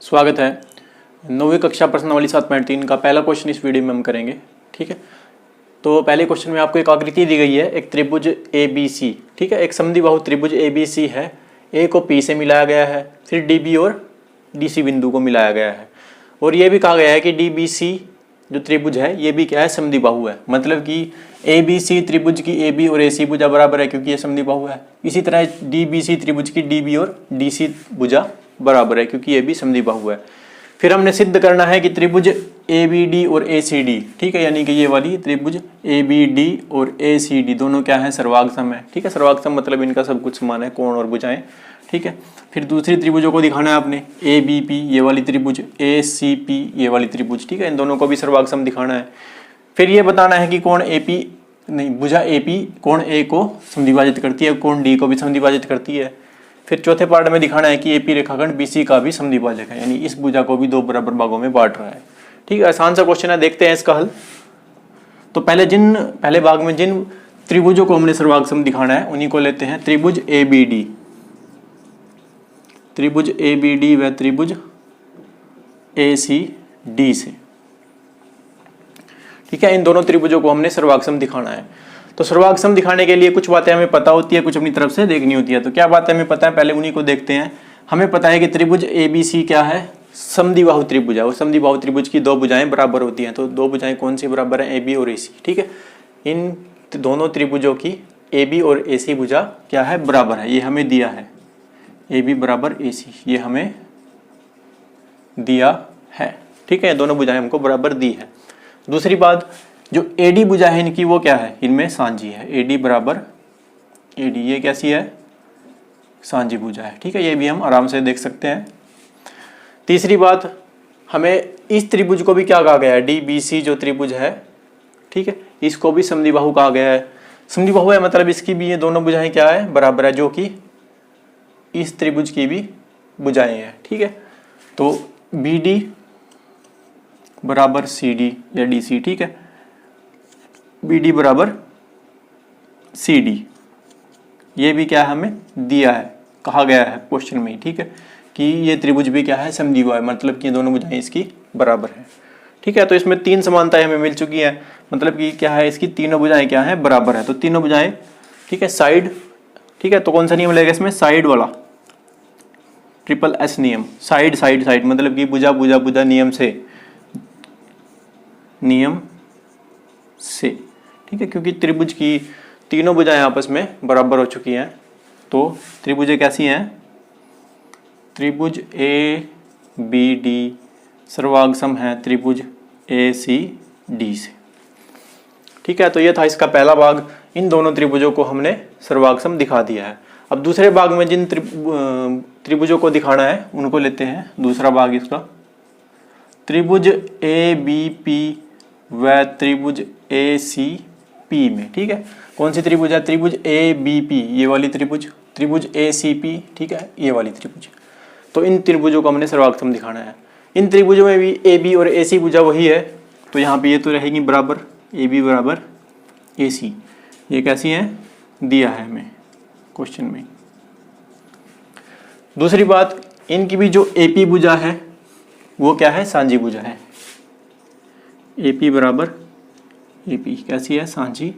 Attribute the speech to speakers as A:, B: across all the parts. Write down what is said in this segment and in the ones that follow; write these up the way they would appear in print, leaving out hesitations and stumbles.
A: स्वागत है। 9वीं कक्षा प्रश्नावली 7.3 का पहला क्वेश्चन इस वीडियो में हम करेंगे। ठीक है, तो पहले क्वेश्चन में आपको एक आकृति दी गई है, एक त्रिभुज ए बी सी। ठीक है, एक समद्विबाहु त्रिभुज ए बी सी है। ए को पी से मिलाया गया है, फिर डी बी और डी सी बिंदु को मिलाया गया है, और ये भी कहा गया है कि डी बी सी जो त्रिभुज है ये भी क्या है, समद्विबाहु है। मतलब कि ए बी सी त्रिभुज की ए बी और ए सी भुजा बराबर है, क्योंकि ये समद्विबाहु है। इसी तरह डी बी सी त्रिभुज की डी बी और डी सी भुजा बराबर है, क्योंकि ये भी समद्विबाहु है। फिर हमने सिद्ध करना है कि त्रिभुज ए बी डी और ए सी डी, ठीक है, यानी कि ये वाली त्रिभुज ए बी डी और ए सी डी दोनों क्या है, सर्वागसम है। ठीक है, सर्वागसम मतलब इनका सब कुछ समान है, कोण और भुजाएं। ठीक है, फिर दूसरी त्रिभुजों को दिखाना है आपने, ए बी पी ये वाली त्रिभुज, ए सी पी ये वाली त्रिभुज। ठीक है, इन दोनों को भी सर्वागसम दिखाना है। फिर ये बताना है कि कोण ए पी नहीं, भुजा ए पी कोण ए को समद्विभाजित करती है, कोण डी को भी समद्विभाजित करती है। फिर चौथे पार्ट में दिखाना है कि एपी रेखाखंड बीसी का भी समद्विभाजक है, यानी इस भुजा को भी दो बराबर भागों में बांट रहा है। ठीक है, आसान सा क्वेश्चन है, देखते हैं इसका हल। तो पहले भाग में जिन त्रिभुजों को हमने सर्वागसम दिखाना है उन्हीं को लेते हैं। त्रिभुज ए बी डी, त्रिभुज ए बी डी व त्रिभुज ए सी डी से। ठीक है, इन दोनों त्रिभुजों को हमने सर्वागसम दिखाना है। तो सर्वागसम दिखाने के लिए कुछ बातें हमें पता होती है, कुछ अपनी तरफ से देखनी होती है। तो क्या बातें हमें पता है, पहले उन्हीं को देखते हैं। हमें पता है कि त्रिभुज ए बी सी क्या है, समद्विबाहु त्रिभुज है। और समद्विबाहु त्रिभुज की दो भुजाएं बराबर होती हैं। तो दो भुजाएं कौन सी बराबर है, ए बी और ए सी। ठीक है, इन दोनों त्रिभुजों की ए बी और ए सी भुजा क्या है, बराबर है। ये हमें दिया है, ए बी बराबर ए सी, ये हमें दिया है। ठीक है, दोनों भुजाएं हमको बराबर दी है। दूसरी बात, जो एडी भुजा है इनकी वो क्या है, इनमें सांझी है। एडी बराबर एडी, ये कैसी है, सांझी भुजा है। ठीक है, ये भी हम आराम से देख सकते हैं। तीसरी बात, हमें इस त्रिभुज को भी क्या कहा गया है, डी बी सी जो त्रिभुज है, ठीक है, इसको भी समद्विबाहु कहा गया है। समद्विबाहु है मतलब इसकी भी ये दोनों भुजाएं क्या है, बराबर है, जो कि इस त्रिभुज की भी भुजाएं हैं। ठीक है, तो बी डी बराबर सी डी या डी सी। ठीक है, बी डी बराबर सी डी, ये भी क्या है, हमें दिया है, कहा गया है क्वेश्चन में। ठीक है, कि ये त्रिभुज भी क्या है, समद्विबाहु है, मतलब कि ये दोनों भुजाएं इसकी बराबर है। ठीक है, तो इसमें तीन समानताएं हमें मिल चुकी हैं, मतलब कि क्या है, इसकी तीनों भुजाएं क्या है, बराबर है। तो तीनों भुजाएं, ठीक है, साइड। ठीक है, तो कौन सा नियम लगेगा इसमें, साइड वाला, ट्रिपल एस नियम। साइड साइड साइड मतलब कि भुजा भुजा भुजा नियम से, नियम से। ठीक है, क्योंकि त्रिभुज की तीनों भुजाएं आपस में बराबर हो चुकी हैं। तो त्रिभुजें कैसी हैं, त्रिभुज ए बी डी सर्वागसम है त्रिभुज ए सी डी से। ठीक है, तो ये था इसका पहला भाग। इन दोनों त्रिभुजों को हमने सर्वागसम दिखा दिया है। अब दूसरे भाग में जिन त्रिभुजों को दिखाना है उनको लेते हैं। दूसरा भाग इसका, त्रिभुज ए बी पी व त्रिभुज ए सी पी में। ठीक है, कौन सी त्रिभुज है, त्रिभुज ए बी पी ये वाली त्रिभुज, त्रिभुज ए सी पी, ठीक है, ये वाली त्रिभुज। तो इन त्रिभुजों को हमने सर्वागसम दिखाना है। इन त्रिभुजों में भी ए बी और ए सी भुजा वही है, तो यहाँ पे ये तो रहेगी बराबर, ए बी बराबर ए सी। ये कैसी है, दिया है हमें क्वेश्चन में। दूसरी बात, इनकी भी जो ए पी भुजा है वो क्या है, सांझी भुजा है। ए पी बराबर ए पी कैसी है, सांझी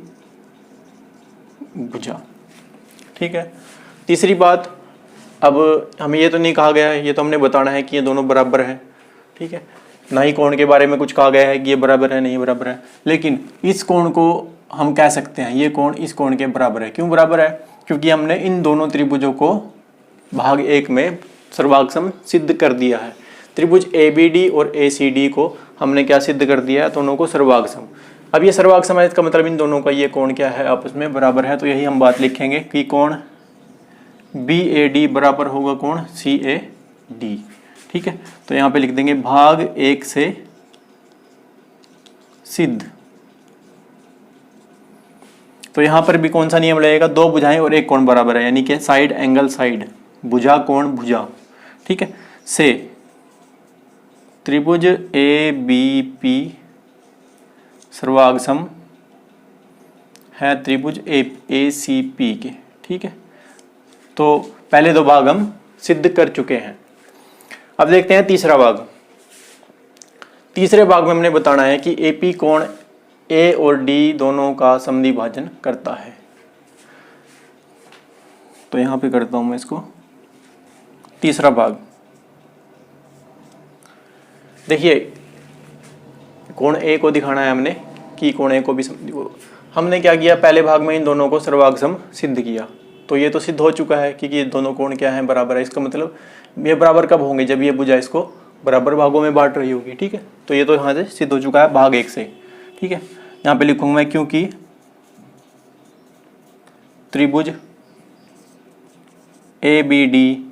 A: भुजा। ठीक है, तीसरी बात, अब हमें ये तो नहीं कहा गया है, ये तो हमने बताना है कि ये दोनों बराबर है। ठीक है, ना ही कोण के बारे में कुछ कहा गया है कि ये बराबर है नहीं बराबर है, लेकिन इस कोण को हम कह सकते हैं ये कोण इस कोण के बराबर है। क्यों बराबर है, क्योंकि हमने इन दोनों त्रिभुजों को भाग एक में सर्वागसम सिद्ध कर दिया है। त्रिभुज ए बी डी और ए सी डी को हमने क्या सिद्ध कर दिया है, दोनों को सर्वागसम। अब ये सर्वागसम है, इसका मतलब इन दोनों का ये कोण क्या है, आपस में बराबर है। तो यही हम बात लिखेंगे कि कोण बी ए डी बराबर होगा कोण सी ए डी। ठीक है, तो यहाँ पे लिख देंगे भाग एक से सिद्ध। तो यहाँ पर भी कौन सा नियम लगेगा, दो भुजाएं और एक कोण बराबर है, यानी कि साइड एंगल साइड, भुजा कोण भुजा। ठीक है, से त्रिभुज ए बी पी सर्वागसम है त्रिभुज ए सी पी के। ठीक है, तो पहले दो भाग हम सिद्ध कर चुके हैं। अब देखते हैं तीसरा भाग। तीसरे भाग में हमने बताना है कि एपी कोण ए और डी दोनों का समद्विभाजन करता है। तो यहां पे करता हूं मैं इसको तीसरा भाग। देखिए कोण ए को दिखाना है हमने कि कोण ए को भी हमने क्या किया, पहले भाग में इन दोनों को सर्वांग सम सिद्ध किया। तो ये तो सिद्ध हो चुका है कि ये दोनों कोण क्या है, बराबर है। इसका मतलब ये बराबर कब होंगे, जब ये भुजा इसको बराबर भागों में बांट रही होगी। ठीक है, तो ये तो यहाँ से सिद्ध हो चुका है भाग 1 से। ठीक है, यहाँ पे लिखूंगा मैं क्योंकि त्रिभुज ए बी डी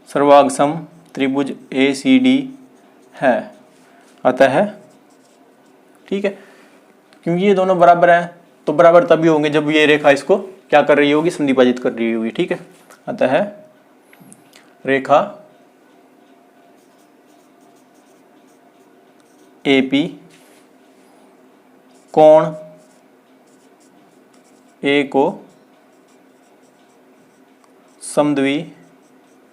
A: सर्वांग सम त्रिभुज ए सी डी है, अतः ठीक है, क्योंकि ये दोनों बराबर हैं तो बराबर तभी होंगे जब ये रेखा इसको क्या कर रही होगी, समद्विभाजित कर रही होगी। ठीक है, अतः रेखा एपी कोण ए को समद्विभाजित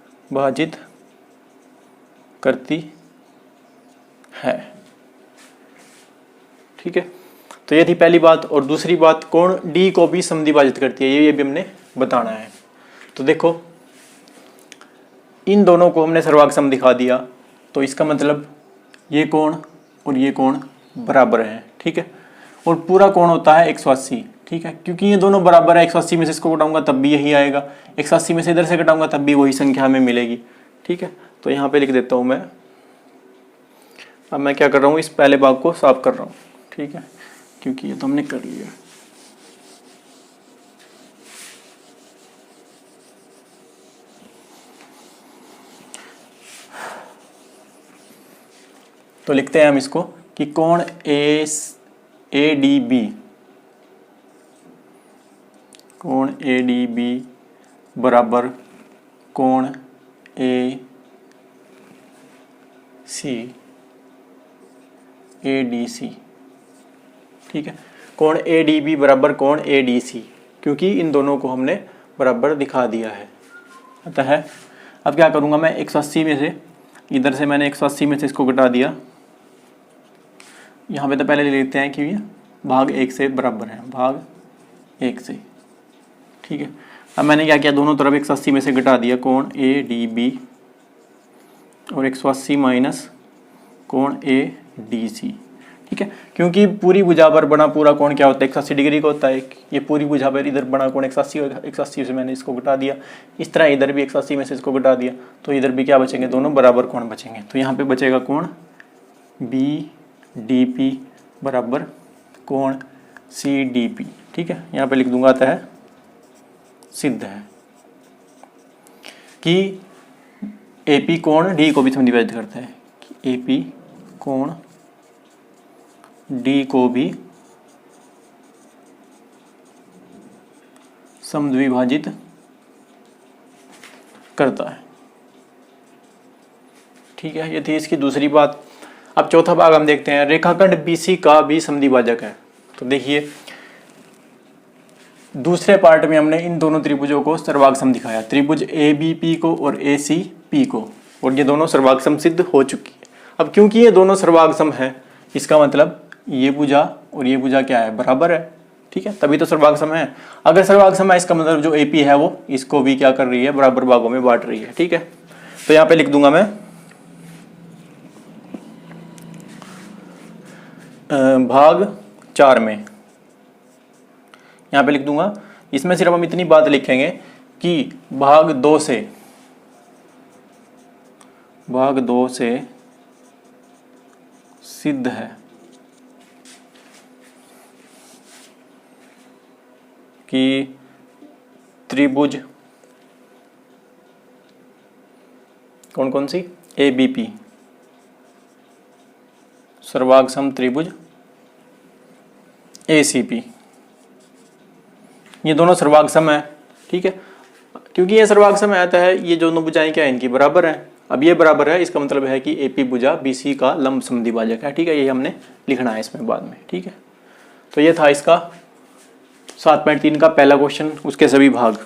A: करती है। ठीक है, तो ये थी पहली बात। और दूसरी बात, कोण डी को भी समद्विभाजित करती है, ये भी हमने बताना है। तो देखो इन दोनों को हमने सर्वांग सम दिखा दिया, तो इसका मतलब ये कोण और ये कोण बराबर हैं। ठीक है, और पूरा कोण होता है 180। ठीक है, क्योंकि ये दोनों बराबर है, 180 में से इसको घटाऊंगा तब भी यही आएगा, 180 में से इधर से घटाऊंगा तब भी वही संख्या हमें मिलेगी। ठीक है, तो यहाँ पे लिख देता हूँ मैं। अब मैं क्या कर रहा हूँ, इस पहले भाग को साफ कर रहा हूँ। ठीक है, क्योंकि ये तो हमने कर लिया। तो लिखते हैं हम इसको कि कोण ए डी बी, कोण ए डी बी बराबर कोण ए डी सी। ठीक है, कोण ए डी बी बराबर कोण ए डी सी, क्योंकि इन दोनों को हमने बराबर दिखा दिया है। अतः अब क्या करूँगा मैं, 180 में से इधर से मैंने 180 में से इसको घटा दिया। यहाँ पे तो पहले ले लेते हैं कि ये भाग 1 से बराबर है, भाग 1 से। ठीक है, अब मैंने क्या किया, दोनों तरफ 180 में से घटा दिया, कोण ए डी बी और 180 माइनस कोण ए डी सी। ठीक है, क्योंकि पूरी भुजा पर बना पूरा कोण क्या होता है, 180 डिग्री का होता है। ये पूरी भुजा पर इधर बना कोण 180 से मैंने इसको घटा दिया। इस तरह इधर भी 180 में से इसको घटा दिया, तो इधर भी क्या बचेंगे, दोनों बराबर कोण बचेंगे। तो यहाँ पे बचेगा कोण बी डी पी बराबर कोण सी डी पी। ठीक है, यहाँ पे लिख दूंगा अतः सिद्ध है कि एपी कोण डी को भी समद्विभाजित करता है, कि एपी कोण डी को भी समद्विभाजित करता है। ठीक है, ये थी इसकी दूसरी बात। अब चौथा भाग हम देखते हैं, रेखाखंड बीसी का भी समद्विभाजक है। तो देखिए दूसरे पार्ट में हमने इन दोनों त्रिभुजों को सर्वांग सम दिखाया, त्रिभुज ए बी पी को और ए सी पी को, और ये दोनों सर्वांग सम सिद्ध हो चुकी है। अब क्योंकि ये दोनों सर्वांग सम है, इसका मतलब ये भुजा और ये भुजा क्या है, बराबर है। ठीक है, तभी तो सर्वांग सम है। अगर सर्वांग सम है, इसका मतलब जो ए पी है वो इसको भी क्या कर रही है, बराबर भागों में बांट रही है। ठीक है, तो यहाँ पे लिख दूंगा मैं भाग 4 में, यहाँ पे लिख दूंगा। इसमें सिर्फ हम इतनी बात लिखेंगे कि भाग 2 से सिद्ध है कि त्रिभुज कौन कौन सी, ए बी पी सर्वांग सम त्रिभुज ए सी पी, ये दोनों सर्वांग सम है। ठीक है, क्योंकि ये सर्वांग सम आता है, ये दोनों भुजाएं क्या है, इनकी बराबर हैं। अब ये बराबर है, इसका मतलब है कि एपी भुजा बीसी का लंब समद्विभाजक है। ठीक है, ये हमने लिखना है इसमें बाद में। ठीक है, तो ये था इसका 7.3 का पहला क्वेश्चन, उसके सभी भाग।